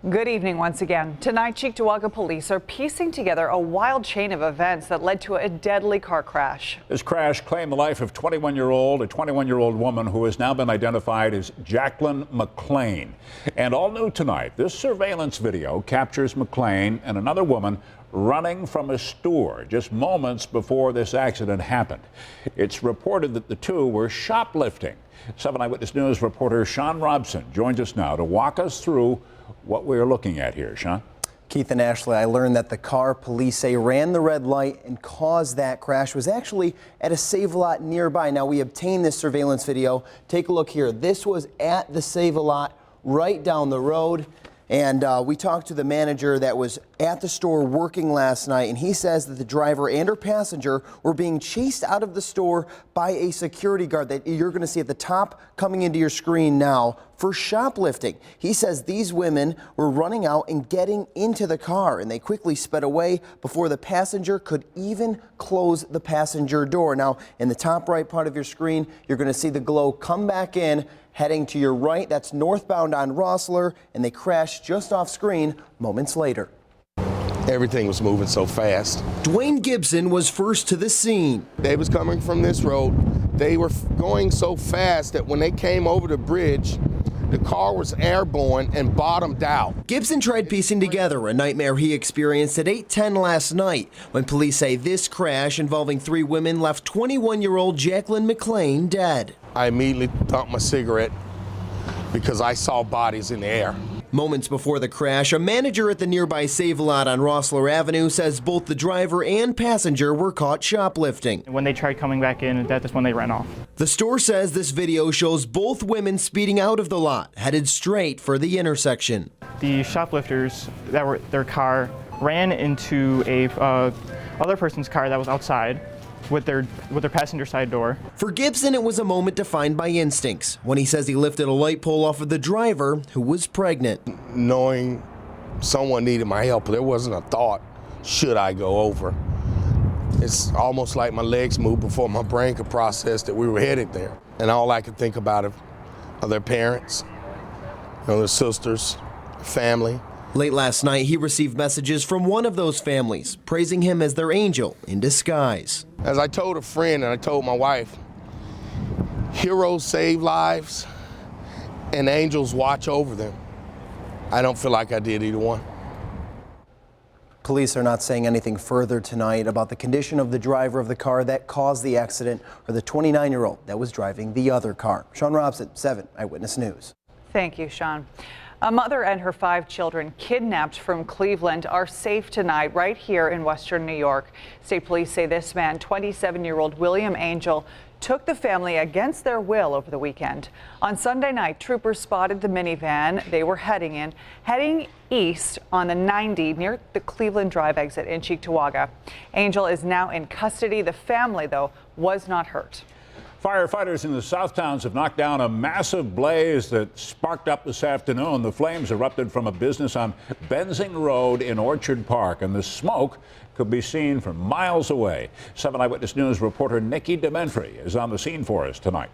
Good evening once again. Tonight, Cheektowaga police are piecing together a wild chain of events that led to a deadly car crash. This crash claimed the life of a 21-year-old woman who has now been identified as Jacqueline McLean. And all new tonight, this surveillance video captures McLean and another woman running from a store just moments before this accident happened. It's reported that the two were shoplifting. 7 Eyewitness News reporter Sean Robson joins us now to walk us through what we're looking at here. Sean? Keith and Ashley, I learned that the car police say ran the red light and caused that crash was actually at a Save-A-Lot nearby. Now, we obtained this surveillance video. Take a look here. This was at the Save-A-Lot right down the road. And we talked to the manager that was at the store working last night, and he says that the driver and her passenger were being chased out of the store by a security guard that you're going to see at the top coming into your screen now for shoplifting. He says these women were running out and getting into the car, and they quickly sped away before the passenger could even close the passenger door. Now, in the top right part of your screen, you're going to see the glow come back in, heading to your right. That's northbound on Rossler, and they crashed just off screen moments later. Everything was moving so fast. Dwayne Gibson was first to the scene. They was coming from this road. They were going so fast that when they came over the bridge, the car was airborne and bottomed out. Gibson tried piecing together a nightmare he experienced at 8:10 last night when police say this crash involving 3 women left 21-year-old Jacqueline McLean dead. I immediately dumped my cigarette because I saw bodies in the air. Moments before the crash, a manager at the nearby Save-A-Lot on Rossler Avenue says both the driver and passenger were caught shoplifting. When they tried coming back in, that's when they ran off. The store says this video shows both women speeding out of the lot, headed straight for the intersection. The shoplifters that were their car ran into a other person's car that was outside with their passenger side door. For Gibson, it was a moment defined by instincts when he says he lifted a light pole off of the driver who was pregnant. Knowing someone needed my help, there wasn't a thought, should I go over? It's almost like my legs moved before my brain could process that we were headed there. And all I could think about are their parents, their sisters, family. Late last night, he received messages from one of those families, praising him as their angel in disguise. As I told a friend and I told my wife, heroes save lives and angels watch over them. I don't feel like I did either one. Police are not saying anything further tonight about the condition of the driver of the car that caused the accident or the 29-year-old that was driving the other car. Sean Robson, 7 Eyewitness News. Thank you, Sean. A mother and her 5 children kidnapped from Cleveland are safe tonight right here in western New York. State police say this man, 27-year-old William Angel, took the family against their will over the weekend. On Sunday night, troopers spotted the minivan they were heading east on the 90 near the Cleveland Drive exit in Cheektowaga. Angel is now in custody. The family, though, was not hurt. Firefighters in the South Towns have knocked down a massive blaze that sparked up this afternoon. The flames erupted from a business on Benzing Road in Orchard Park, and the smoke could be seen from miles away. 7 Eyewitness News reporter Nikki Dementry is on the scene for us tonight.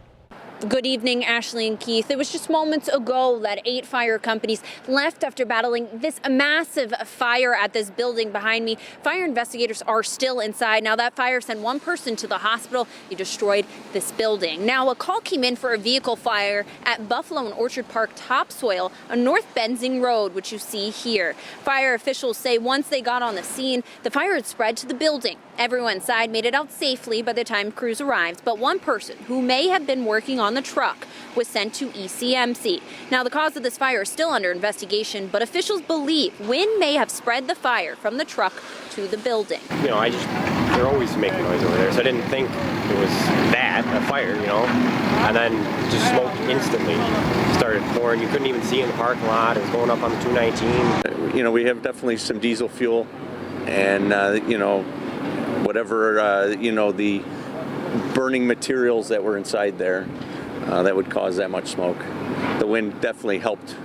Good evening, Ashley and Keith. It was just moments ago that 8 fire companies left after battling this massive fire at this building behind me. Fire investigators are still inside. Now, that fire sent 1 person to the hospital. It destroyed this building. Now, a call came in for a vehicle fire at Buffalo and Orchard Park topsoil on North Benzing Road, which you see here. Fire officials say once they got on the scene, the fire had spread to the building. Everyone inside made it out safely by the time crews arrived, but 1 person who may have been working on the truck was sent to ECMC. Now, the cause of this fire is still under investigation, but officials believe wind may have spread the fire from the truck to the building. They're always making noise over there, so I didn't think it was a fire, and then just smoke instantly started pouring. You couldn't even see in the parking lot. It was going up on the 219. We have definitely some diesel fuel and, whatever, the burning materials that were inside there that would cause that much smoke. The wind definitely helped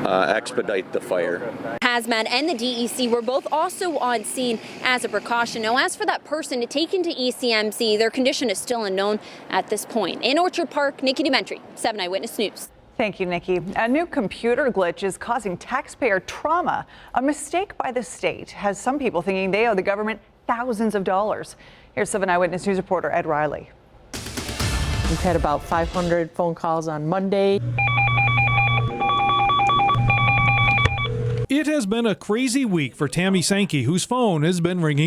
expedite the fire. Hazmat and the DEC were both also on scene as a precaution. Now, as for that person taken to ECMC, their condition is still unknown at this point. In Orchard Park, Nikki Dementry, 7 Eyewitness News. Thank you, Nikki. A new computer glitch is causing taxpayer trauma. A mistake by the state has some people thinking they owe the government thousands of dollars. Here's 7 Eyewitness News reporter Ed Riley. We've had about 500 phone calls on Monday. It has been a crazy week for Tammy Sankey, whose phone has been ringing